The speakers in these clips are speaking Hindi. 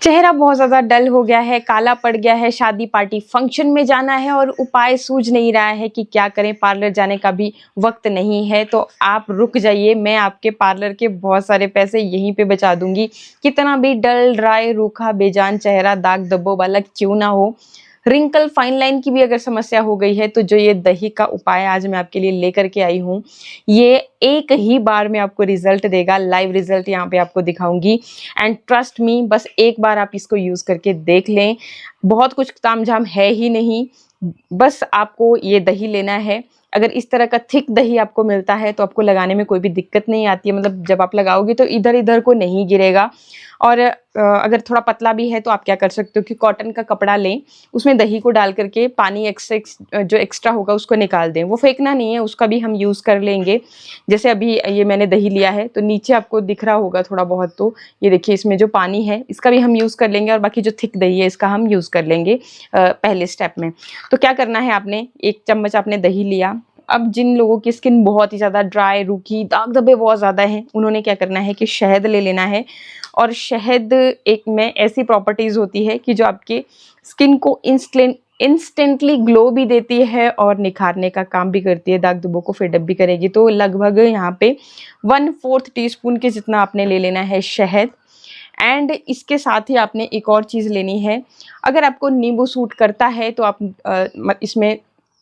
चेहरा बहुत ज़्यादा डल हो गया है, काला पड़ गया है, शादी पार्टी फंक्शन में जाना है और उपाय सूझ नहीं रहा है कि क्या करें, पार्लर जाने का भी वक्त नहीं है, तो आप रुक जाइए। मैं आपके पार्लर के बहुत सारे पैसे यहीं पे बचा दूंगी। कितना भी डल, ड्राई, रूखा, बेजान चेहरा दाग धब्बों वाला क्यों ना हो, रिंकल, फाइन लाइन की भी अगर समस्या हो गई है, तो जो ये दही का उपाय आज मैं आपके लिए लेकर के आई हूँ, ये एक ही बार में आपको रिजल्ट देगा। लाइव रिजल्ट यहाँ पे आपको दिखाऊंगी एंड ट्रस्ट मी, बस एक बार आप इसको यूज करके देख लें। बहुत कुछ तामझाम है ही नहीं, बस आपको ये दही लेना है। अगर इस तरह का थिक दही आपको मिलता है तो आपको लगाने में कोई भी दिक्कत नहीं आती है, मतलब जब आप लगाओगे तो इधर इधर को नहीं गिरेगा। और अगर थोड़ा पतला भी है तो आप क्या कर सकते हो कि कॉटन का कपड़ा लें, उसमें दही को डाल करके पानी एक्स्ट्रा जो एक्स्ट्रा होगा उसको निकाल दें। वो फेंकना नहीं है, उसका भी हम यूज़ कर लेंगे। जैसे अभी ये मैंने दही लिया है तो नीचे आपको दिख रहा होगा थोड़ा बहुत, तो ये देखिए इसमें जो पानी है इसका भी हम यूज़ कर लेंगे और बाकी जो थिक दही है इसका हम यूज़ कर लेंगे पहले स्टेप में। तो क्या करना है, आपने 1 चम्मच आपने दही लिया। अब जिन लोगों की स्किन बहुत ही ज़्यादा ड्राई, रूखी, दाग धब्बे बहुत ज़्यादा हैं, उन्होंने क्या करना है कि शहद ले लेना है। और शहद एक में ऐसी प्रॉपर्टीज़ होती है कि जो आपके स्किन को इंस्टेंटली ग्लो भी देती है और निखारने का काम भी करती है, दाग धब्बों को फेडअप भी करेगी। तो लगभग यहाँ पे 1/4 टीस्पून के जितना आपने ले लेना है शहद। एंड इसके साथ ही आपने एक और चीज़ लेनी है। अगर आपको नींबू सूट करता है तो आप इसमें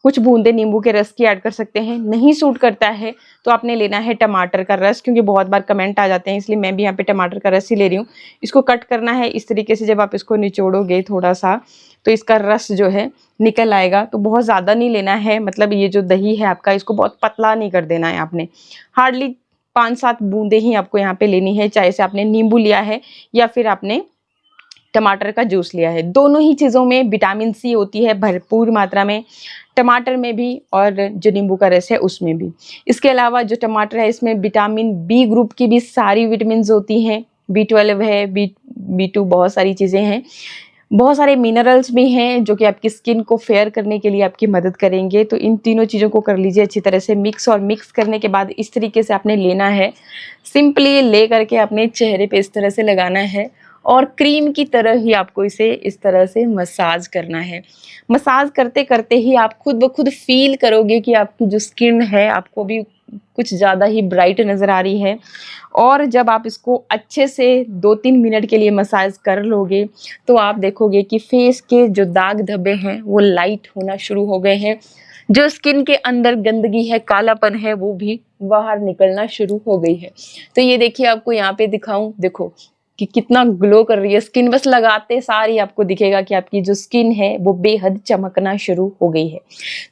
कुछ बूंदे नींबू के रस की ऐड कर सकते हैं। नहीं सूट करता है तो आपने लेना है टमाटर का रस, क्योंकि बहुत बार कमेंट आ जाते हैं, इसलिए मैं भी यहाँ पे टमाटर का रस ही ले रही हूँ। इसको कट करना है इस तरीके से, जब आप इसको निचोड़ोगे थोड़ा सा तो इसका रस जो है निकल आएगा। तो बहुत ज़्यादा नहीं लेना है, मतलब ये जो दही है आपका, इसको बहुत पतला नहीं कर देना है आपने। हार्डली 5-7 बूंदे ही आपको यहाँ पे लेनी है, चाहे से आपने नींबू लिया है या फिर आपने टमाटर का जूस लिया है। दोनों ही चीज़ों में विटामिन सी होती है भरपूर मात्रा में, टमाटर में भी और जो नींबू का रस है उसमें भी। इसके अलावा जो टमाटर है इसमें विटामिन बी ग्रुप की भी सारी विटामिन्स होती हैं, B12 है, B2, बहुत सारी चीज़ें हैं। बहुत सारे मिनरल्स भी हैं जो कि आपकी स्किन को फेयर करने के लिए आपकी मदद करेंगे। तो इन तीनों चीज़ों को कर लीजिए अच्छी तरह से मिक्स, और मिक्स करने के बाद इस तरीके से आपने लेना है। सिंपली ले करके अपने चेहरे पे इस तरह से लगाना है और क्रीम की तरह ही आपको इसे इस तरह से मसाज करना है। मसाज करते करते ही आप खुद ब खुद फील करोगे कि आपकी जो स्किन है आपको भी कुछ ज़्यादा ही ब्राइट नज़र आ रही है। और जब आप इसको अच्छे से 2-3 मिनट के लिए मसाज कर लोगे तो आप देखोगे कि फेस के जो दाग धब्बे हैं वो लाइट होना शुरू हो गए हैं। जो स्किन के अंदर गंदगी है, कालापन है, वो भी बाहर निकलना शुरू हो गई है। तो ये देखिए, आपको यहाँ पे दिखाऊं, देखो कि कितना ग्लो कर रही है स्किन। बस लगाते सार ही आपको दिखेगा कि आपकी जो स्किन है वो बेहद चमकना शुरू हो गई है।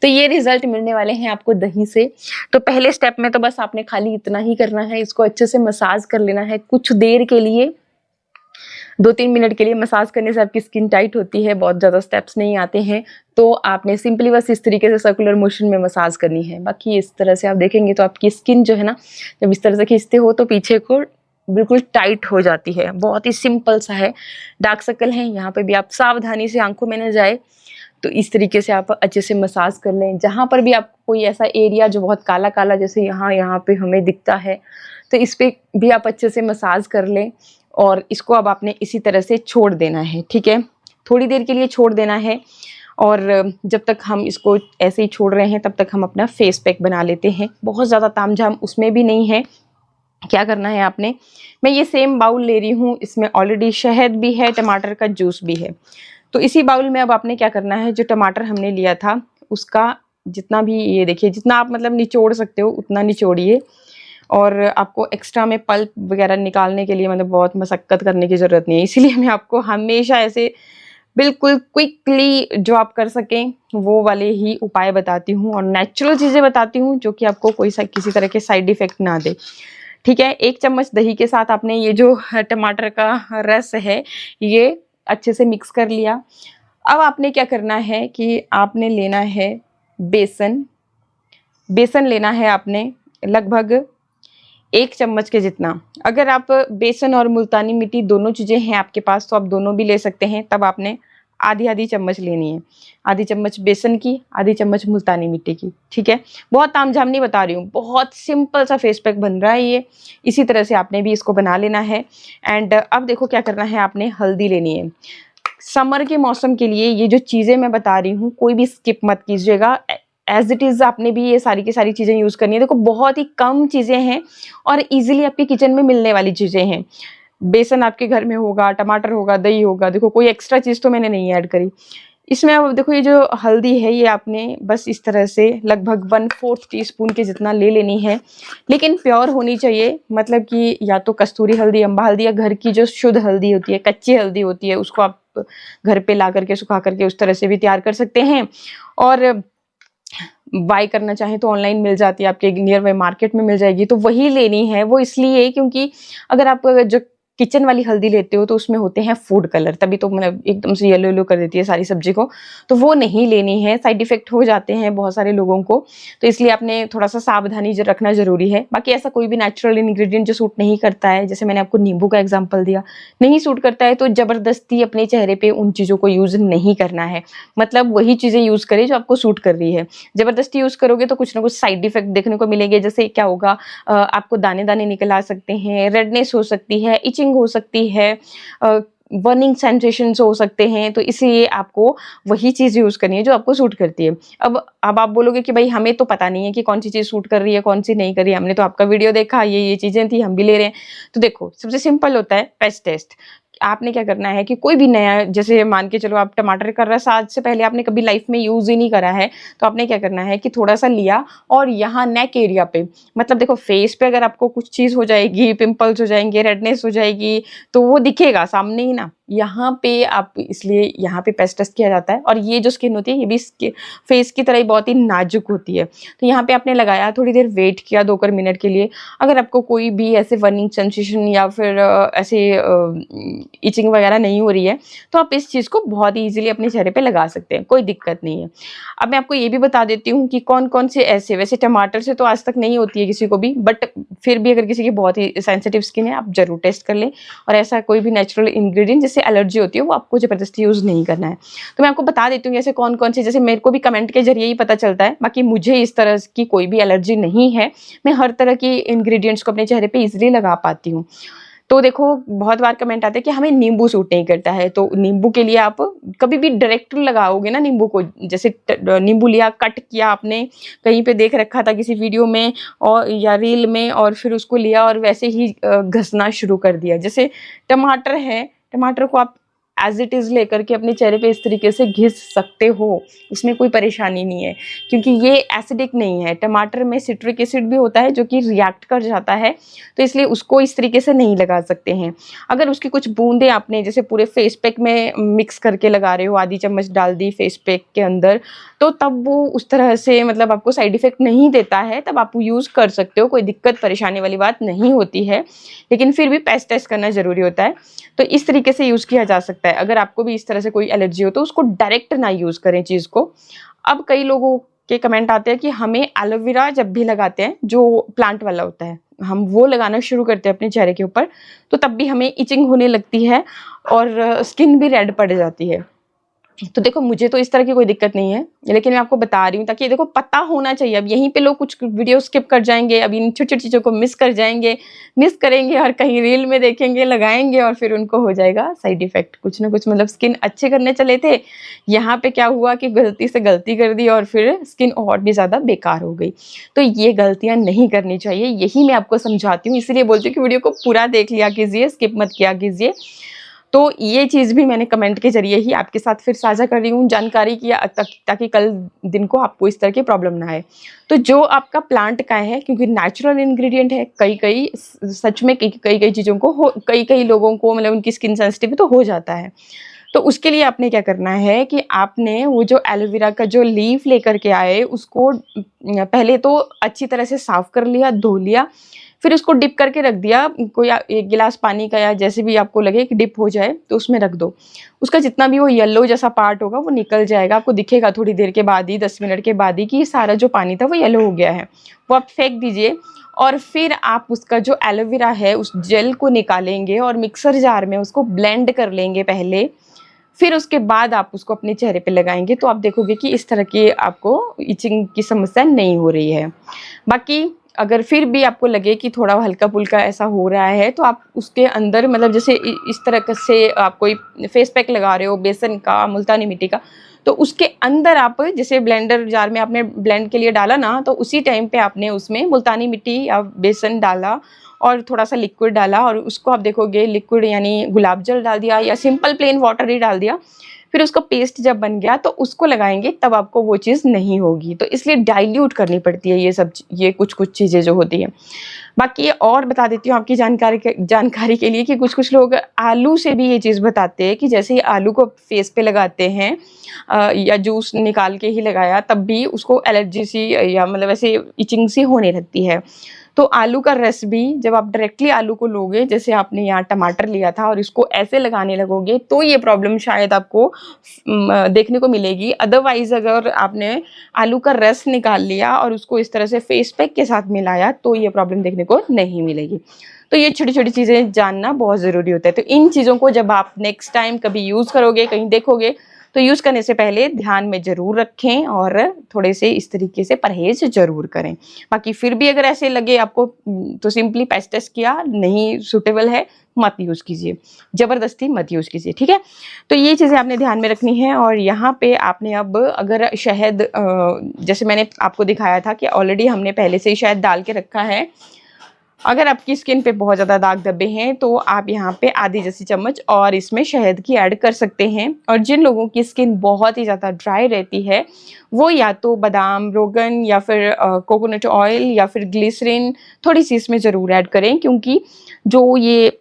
तो ये रिजल्ट मिलने वाले हैं आपको दही से। तो पहले स्टेप में तो बस आपने खाली इतना ही करना है, इसको अच्छे से मसाज कर लेना है कुछ देर के लिए। 2-3 मिनट के लिए मसाज करने से आपकी स्किन टाइट होती है, बहुत ज़्यादा स्टेप्स नहीं आते हैं। तो आपने सिंपली बस इस तरीके से सर्कुलर मोशन में मसाज करनी है। बाकी इस तरह से आप देखेंगे तो आपकी स्किन जो है ना, जब इस तरह से खींचते हो तो पीछे को बिल्कुल टाइट हो जाती है। बहुत ही सिंपल सा है। डार्क सर्कल है यहाँ पे भी आप सावधानी से, आंखों में न जाए, तो इस तरीके से आप अच्छे से मसाज कर लें। जहाँ पर भी आपको कोई ऐसा एरिया जो बहुत काला काला, जैसे यहाँ पे हमें दिखता है, तो इस पे भी आप अच्छे से मसाज कर लें। और इसको अब आपने इसी तरह से छोड़ देना है, ठीक है, थोड़ी देर के लिए छोड़ देना है। और जब तक हम इसको ऐसे ही छोड़ रहे हैं तब तक हम अपना फेस पैक बना लेते हैं। बहुत ज़्यादा तामझाम उसमें भी नहीं है। क्या करना है आपने, मैं ये सेम बाउल ले रही हूँ, इसमें ऑलरेडी शहद भी है, टमाटर का जूस भी है। तो इसी बाउल में अब आपने क्या करना है, जो टमाटर हमने लिया था उसका जितना भी, ये देखिए, जितना आप मतलब निचोड़ सकते हो उतना निचोड़िए। और आपको एक्स्ट्रा में पल्प वगैरह निकालने के लिए मतलब बहुत मशक्कत करने की ज़रूरत नहीं है। इसीलिए मैं आपको हमेशा ऐसे बिल्कुल क्विकली जो आप कर सकें वो वाले ही उपाय बताती हूँ और नेचुरल चीज़ें बताती हूँ, जो कि आपको कोई किसी तरह के साइड इफ़ेक्ट ना दे, ठीक है। 1 चम्मच दही के साथ आपने ये जो टमाटर का रस है ये अच्छे से मिक्स कर लिया। अब आपने क्या करना है कि आपने लेना है बेसन। बेसन लेना है आपने लगभग 1 चम्मच के जितना। अगर आप बेसन और मुल्तानी मिट्टी दोनों चीज़ें हैं आपके पास तो आप दोनों भी ले सकते हैं। तब आपने आधी आधी चम्मच लेनी है, आधी चम्मच बेसन की, आधी चम्मच मुल्तानी मिट्टी की, ठीक है। बहुत तामझाम नहीं बता रही हूँ, बहुत सिंपल सा फेस पैक बन रहा है ये। इसी तरह से आपने भी इसको बना लेना है। एंड अब देखो क्या करना है, आपने हल्दी लेनी है। समर के मौसम के लिए ये जो चीज़ें मैं बता रही हूँ कोई भी स्किप मत कीजिएगा। एज इट इज़ आपने भी ये सारी की सारी चीज़ें यूज़ करनी है। देखो बहुत ही कम चीज़ें हैं और इजीली आपके किचन में मिलने वाली चीज़ें हैं। बेसन आपके घर में होगा, टमाटर होगा, दही होगा, देखो कोई एक्स्ट्रा चीज़ तो मैंने नहीं ऐड करी इसमें। अब देखो ये जो हल्दी है ये आपने बस इस तरह से लगभग 1/4 टीस्पून के जितना ले लेनी है, लेकिन प्योर होनी चाहिए। मतलब कि या तो कस्तूरी हल्दी, अम्बा हल्दी, या घर की जो शुद्ध हल्दी होती है, कच्ची हल्दी होती है, उसको आप घर पे ला करके सुखा करके उस तरह से भी तैयार कर सकते हैं। और बाय करना चाहें तो ऑनलाइन मिल जाती है, आपके नियर बाय मार्केट में मिल जाएगी, तो वही लेनी है। वो इसलिए क्योंकि अगर आप जो किचन वाली हल्दी लेते हो तो उसमें होते हैं फूड कलर, तभी तो मतलब एकदम से येलो येलो कर देती है सारी सब्जी को, तो वो नहीं लेनी है। साइड इफेक्ट हो जाते हैं बहुत सारे लोगों को, तो इसलिए आपने थोड़ा सा सावधानी रखना जरूरी है। बाकी ऐसा कोई भी नेचुरल इंग्रेडिएंट जो सूट नहीं करता है, जैसे मैंने आपको नींबू का एग्जाम्पल दिया, नहीं सूट करता है तो जबरदस्ती अपने चेहरे पे उन चीज़ों को यूज नहीं करना है। मतलब वही चीज़ें यूज करें जो आपको सूट कर रही है। जबरदस्ती यूज करोगे तो कुछ ना कुछ साइड इफेक्ट देखने को मिलेंगे। जैसे क्या होगा, आपको दाने दाने निकल आ सकते हैं, रेडनेस हो सकती है, इचिंग हो सकती है, बर्निंग सेंसेशंस हो सकते हैं। तो इसलिए आपको वही चीज़ यूज़ करनी है जो आपको सूट करती है। अब आप बोलोगे कि भाई हमें तो पता नहीं है कि कौन सी चीज़ सूट कर रही है, कौन सी नहीं कर रही है, हमने तो आपका वीडियो देखा, ये चीज़ें थी, हम भी ले रहे हैं। तो देखो सबसे सिंपल होता है पेस्ट टेस्ट। आपने क्या करना है कि कोई भी नया, जैसे मान के चलो आप टमाटर का रस आज से पहले आपने कभी लाइफ में यूज ही नहीं करा है, तो आपने क्या करना है कि थोड़ा सा लिया और यहाँ नेक एरिया पे, मतलब देखो फेस पे अगर आपको कुछ चीज़ हो जाएगी, पिंपल्स हो जाएंगे, रेडनेस हो जाएगी, तो वो दिखेगा सामने ही ना, यहाँ पे आप, इसलिए यहाँ पे पेस्ट टेस्ट किया जाता है। और ये जो स्किन होती है ये भी फेस की तरह ही बहुत ही नाजुक होती है। तो यहाँ पे आपने लगाया, थोड़ी देर वेट किया 2 मिनट के लिए। अगर आपको कोई भी ऐसे बर्निंग सेंसेशन या फिर ऐसे इचिंग वगैरह नहीं हो रही है, तो आप इस चीज़ को बहुत ही ईजिली अपने चेहरे पे लगा सकते हैं, कोई दिक्कत नहीं है। अब मैं आपको ये भी बता देती हूँ कि कौन कौन से ऐसे, वैसे टमाटर से तो आज तक नहीं होती है किसी को भी, बट फिर भी अगर किसी की बहुत ही सेंसिटिव स्किन है आप जरूर टेस्ट कर लें। और ऐसा कोई भी नेचुरल इंग्रेडिएंट जिससे एलर्जी होती है वो आपको जबरदस्ती यूज़ नहीं करना है। तो मैं आपको बता देती हूँ ऐसे कौन कौन से, जैसे मेरे को भी कमेंट के जरिए ही पता चलता है, बाकी मुझे इस तरह की कोई भी एलर्जी नहीं है। मैं हर तरह की इंग्रेडिएंट्स को अपने चेहरे पे इजीली लगा पाती हूँ। तो देखो बहुत बार कमेंट आते हैं कि हमें नींबू सूट नहीं करता है, तो नींबू के लिए आप कभी भी डायरेक्ट लगाओगे ना नींबू को, जैसे नींबू लिया, कट किया आपने, कहीं पे देख रखा था किसी वीडियो में और या रील में, और फिर उसको लिया और वैसे ही घसना शुरू कर दिया। जैसे टमाटर है, टमाटर को आप एज इट इज़ लेकर के अपने चेहरे पे इस तरीके से घिस सकते हो, उसमें कोई परेशानी नहीं है, क्योंकि ये एसिडिक नहीं है। टमाटर में सिट्रिक एसिड भी होता है जो कि रिएक्ट कर जाता है, तो इसलिए उसको इस तरीके से नहीं लगा सकते हैं। अगर उसकी कुछ बूंदें आपने जैसे पूरे फेस पैक में मिक्स करके लगा रहे हो, आधी चम्मच डाल दी फेस पैक के अंदर, तो तब वो उस तरह से मतलब आपको साइड इफेक्ट नहीं देता है, तब आप यूज़ कर सकते हो, कोई दिक्कत परेशानी वाली बात नहीं होती है। लेकिन फिर भी पेस्ट टेस्ट करना ज़रूरी होता है, तो इस तरीके से यूज़ किया जा सकता है। अगर आपको भी इस तरह से कोई एलर्जी हो तो उसको डायरेक्ट ना यूज़ करें चीज़ को। अब कई लोगों के कमेंट आते हैं कि हमें एलोवेरा जब भी लगाते हैं, जो प्लांट वाला होता है, हम वो लगाना शुरू करते हैं अपने चेहरे के ऊपर, तो तब भी हमें इचिंग होने लगती है और स्किन भी रेड पड़ जाती है। तो देखो मुझे तो इस तरह की कोई दिक्कत नहीं है, लेकिन मैं आपको बता रही हूँ ताकि देखो पता होना चाहिए। अब यहीं पे लोग कुछ वीडियो स्किप कर जाएंगे, अब इन छोटी छोटी चीज़ों को मिस करेंगे और कहीं रील में देखेंगे, लगाएंगे और फिर उनको हो जाएगा साइड इफेक्ट कुछ ना कुछ। मतलब स्किन अच्छे करने चले थे, यहाँ पे क्या हुआ कि गलती से गलती कर दी और फिर स्किन और भी ज़्यादा बेकार हो गई। तो ये गलतियाँ नहीं करनी चाहिए, यही मैं आपको समझाती हूँ, इसीलिए बोलती हूँ कि वीडियो को पूरा देख लिया कीजिए, स्किप मत किया कीजिए। तो ये चीज़ भी मैंने कमेंट के जरिए ही आपके साथ फिर साझा कर रही हूँ जानकारी की, ताकि कल दिन को आपको इस तरह की प्रॉब्लम ना आए। तो जो आपका प्लांट का है, क्योंकि नेचुरल इंग्रेडिएंट है, कई सच में कई चीज़ों को कई लोगों को मतलब उनकी स्किन सेंसिटिव तो हो जाता है। तो उसके लिए आपने क्या करना है कि आपने वो जो एलोवेरा का जो लीफ लेकर के आए, उसको पहले तो अच्छी तरह से साफ कर लिया, धो लिया, फिर उसको डिप करके रख दिया। कोई 1 गिलास पानी का या जैसे भी आपको लगे कि डिप हो जाए तो उसमें रख दो। उसका जितना भी वो येलो जैसा पार्ट होगा वो निकल जाएगा, आपको दिखेगा थोड़ी देर के बाद ही, 10 मिनट के बाद ही, कि सारा जो पानी था वो येलो हो गया है। वो आप फेंक दीजिए और फिर आप उसका जो एलोवेरा है उस जेल को निकालेंगे और मिक्सर जार में उसको ब्लेंड कर लेंगे पहले। फिर उसके बाद आप उसको अपने चेहरे पे लगाएंगे तो आप देखोगे कि इस तरह की आपको इचिंग की समस्या नहीं हो रही है। बाकी अगर फिर भी आपको लगे कि थोड़ा हल्का-फुल्का ऐसा हो रहा है तो आप उसके अंदर मतलब जैसे इस तरह से आप कोई फेस पैक लगा रहे हो बेसन का, मुल्तानी मिट्टी का, तो उसके अंदर आप जैसे ब्लेंडर जार में आपने ब्लेंड के लिए डाला ना, तो उसी टाइम पे आपने उसमें मुल्तानी मिट्टी या बेसन डाला और थोड़ा-सा लिक्विड डाला और उसको आप देखोगे लिक्विड यानी गुलाब जल डाल दिया या सिंपल प्लेन वाटर ही डाल दिया। फिर उसका पेस्ट जब बन गया तो उसको लगाएँगे तब आपको वो चीज़ नहीं होगी। तो इसलिए डाइल्यूट करनी पड़ती है ये कुछ-कुछ चीज़ें जो होती हैं। बाकी और बता देती हूँ आपकी जानकारी के लिए कि कुछ-कुछ लोग आलू से भी ये चीज़ बताते हैं कि जैसे ही आलू को फेस पे लगाते हैं या जूस निकाल के ही लगाया तब भी उसको एलर्जी सी या मतलब ऐसे इचिंग सी होने लगती है। तो आलू का रस भी जब आप डायरेक्टली आलू को लोगे, जैसे आपने यहाँ टमाटर लिया था और इसको ऐसे लगाने लगोगे तो ये प्रॉब्लम शायद आपको देखने को मिलेगी। अदरवाइज़ अगर आपने आलू का रस निकाल लिया और उसको इस तरह से फेस पैक के साथ मिलाया तो ये प्रॉब्लम देखने को नहीं मिलेगी। तो ये छोटी-छोटी चीज़ें जानना बहुत ज़रूरी होता है। तो इन चीज़ों को जब आप नेक्स्ट टाइम कभी यूज़ करोगे, कहीं देखोगे, तो यूज़ करने से पहले ध्यान में ज़रूर रखें और थोड़े से इस तरीके से परहेज़ ज़रूर करें। बाकी फिर भी अगर ऐसे लगे आपको तो सिंपली पैच टेस्ट किया, नहीं सूटेबल है, मत यूज़ कीजिए। ज़बरदस्ती मत यूज़ कीजिए, ठीक है? तो ये चीज़ें आपने ध्यान में रखनी है और यहाँ पे आपने अब अगर शहद जैसे मैंने आपको दिखाया था कि ऑलरेडी हमने पहले से ही शहद डाल के रखा है। अगर आपकी स्किन पे बहुत ज़्यादा दाग धब्बे हैं तो आप यहाँ पे आधी जैसी चम्मच और इसमें शहद की ऐड कर सकते हैं। और जिन लोगों की स्किन बहुत ही ज़्यादा ड्राई रहती है वो या तो बादाम, रोगन या फिर कोकोनट ऑयल या फिर ग्लिसरीन थोड़ी-सी इसमें ज़रूर ऐड करें, क्योंकि जो ये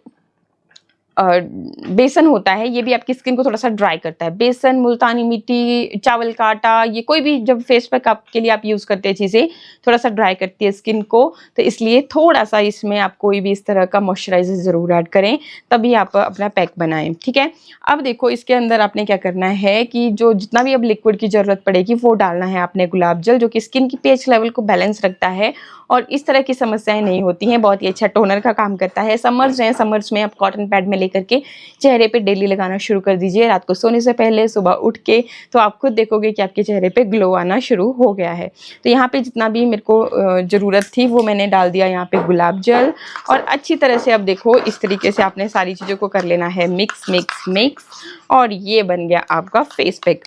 बेसन होता है ये भी आपकी स्किन को थोड़ा-सा ड्राई करता है। बेसन, मुल्तानी मिट्टी, चावल का आटा, ये कोई भी जब फेस पैक के लिए आप यूज़ करते हैं चीज़ें, थोड़ा-सा ड्राई करती है स्किन को, तो इसलिए थोड़ा-सा इसमें आप कोई भी इस तरह का मॉइस्चराइज़र ज़रूर ऐड करें, तभी आप अपना पैक बनाएँ, ठीक है? अब देखो इसके अंदर आपने क्या करना है कि जो जितना भी अब लिक्विड की ज़रूरत पड़ेगी वो डालना है आपने गुलाब जल, जो कि स्किन की पीएच लेवल को बैलेंस रखता है और इस तरह की समस्याएँ नहीं होती हैं। बहुत ही अच्छा टोनर का काम करता है। समर्स में आप कॉटन पैड में लेकर के चेहरे पे डेली लगाना शुरू कर दीजिए, रात को सोने से पहले, सुबह उठ के, तो आप खुद देखोगे कि आपके चेहरे पे ग्लो आना शुरू हो गया है। तो यहाँ पे जितना भी मेरे को ज़रूरत थी वो मैंने डाल दिया यहाँ पे गुलाब जल और अच्छी तरह से अब देखो इस तरीके से आपने सारी चीज़ों को कर लेना है मिक्स, मिक्स, मिक्स और ये बन गया आपका फेस पैक।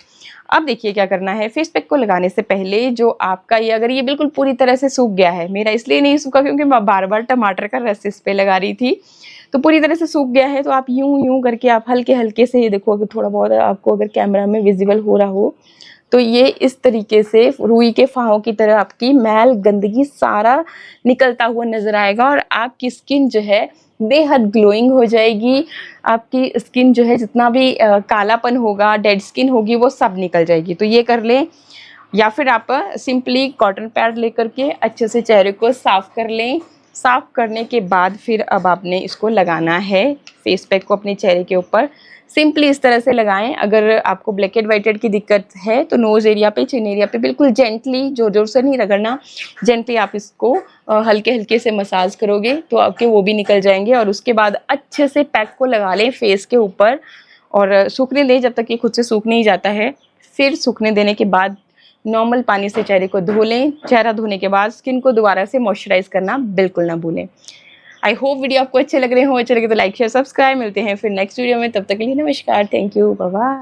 अब देखिए क्या करना है, फेस पैक को लगाने से पहले जो आपका ये अगर ये बिल्कुल पूरी तरह से सूख गया है, मेरा इसलिए नहीं सूखा क्योंकि मैं बार-बार टमाटर का रस इस पे लगा रही थी, तो पूरी तरह से सूख गया है तो आप यूँ-यूँ करके आप हल्के-हल्के से ये देखो, अगर थोड़ा बहुत आपको अगर कैमरा में विज़िबल हो रहा हो, तो ये इस तरीके से रुई के फाहों की तरह आपकी मैल, गंदगी सारा निकलता हुआ नज़र आएगा और आपकी स्किन जो है बेहद ग्लोइंग हो जाएगी। आपकी स्किन जो है जितना भी कालापन होगा, डेड स्किन होगी, वो सब निकल जाएगी। तो ये कर लें या फिर आप सिंपली कॉटन पैड लेकर के अच्छे से चेहरे को साफ़ कर लें। साफ़ करने के बाद फिर अब आपने इसको लगाना है, फेस पैक को अपने चेहरे के ऊपर सिंपली इस तरह से लगाएं। अगर आपको ब्लैक एंड वाइट की दिक्कत है तो नोज़ एरिया पे, चिन एरिया पे बिल्कुल जेंटली, ज़ोर-ज़ोर से नहीं रगड़ना, जेंटली आप इसको हल्के-हल्के से मसाज करोगे तो आपके वो भी निकल जाएंगे। और उसके बाद अच्छे से पैक को लगा लें फेस के ऊपर और सूखने दें जब तक ये खुद से सूख नहीं जाता है। फिर सूखने देने के बाद नॉर्मल पानी से चेहरे को धो लें। चेहरा धोने के बाद स्किन को दोबारा से मॉइस्चराइज़ करना बिल्कुल ना भूलें। आई होप वीडियो आपको अच्छे लग रहे हो। अच्छे लगे तो लाइक शेयर सब्सक्राइब। मिलते हैं फिर नेक्स्ट वीडियो में, तब तक के लिए नमस्कार, थैंक यू, बाय बाय।